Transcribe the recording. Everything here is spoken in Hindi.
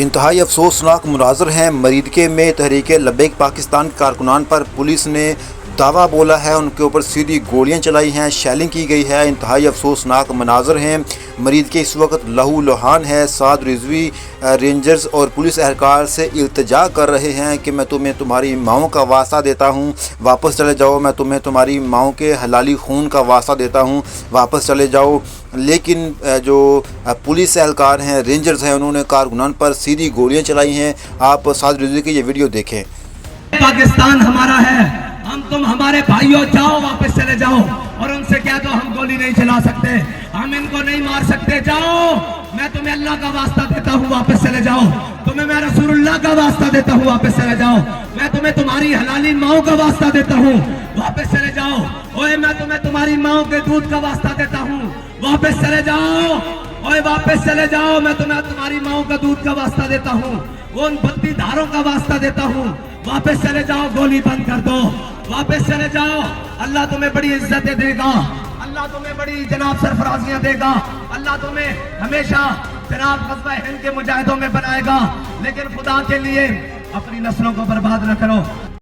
इंतहाई अफसोसनाक मुनाज़र हैं। मरीदके में तहरीक लब्बैक पाकिस्तान कारकुनान पर पुलिस ने दावा बोला है, उनके ऊपर सीधी गोलियां चलाई हैं, शेलिंग की गई है। इंतहाई अफसोसनाक मनाजर हैं। मरीदके इस वक्त लहू लुहान है। साद रिजवी रेंजर्स और पुलिस एहलकार से इल्तिजा कर रहे हैं कि मैं तुम्हें तुम्हारी माओं का वास्ता देता हूँ, वापस चले जाओ। मैं तुम्हें तुम्हारी माओं के हलाली खून का वास्ता देता हूँ, वापस चले जाओ। लेकिन जो पुलिस एहलकार हैं, रेंजर्स हैं, उन्होंने कारकुनान पर सीधी गोलियां चलाई हैं। आप साद रिजवी की ये वीडियो देखें। पाकिस्तान हमारा है, हम तुम हमारे भाइयों, जाओ वापस चले जाओ। और उनसे क्या तो हम गोली नहीं चला सकते, हम इनको नहीं मार सकते, जाओ। मैं तुम्हें अल्लाह का वास्ता देता हूँ, वापस चले जाओ। तुम्हें मैं रसूलुल्लाह का वास्ता देता हूँ, वापस चले जाओ। मैं तुम्हें तुम्हारी हलाली माओ का वास्ता देता हूँ, वापस चले जाओ। ओए मैं तुम्हें तुम्हारी माओ के दूध का वास्ता देता हूँ, वापस चले जाओ। ओए वापस चले जाओ, मैं तुम्हें तुम्हारी माओ का दूध का वास्ता देता हूँ, वो उन भक्ति धारों का वास्ता देता हूँ, वापस चले जाओ। गोली बंद कर दो, वापस चले जाओ। अल्लाह तुम्हें बड़ी इज्जतें देगा, अल्लाह तुम्हें बड़ी जनाब सरफराजियां देगा, अल्लाह तुम्हें हमेशा जनाब ग़ज़वा हिंद के मुजाहिदों में बनाएगा। लेकिन खुदा के लिए अपनी नस्लों को बर्बाद न करो।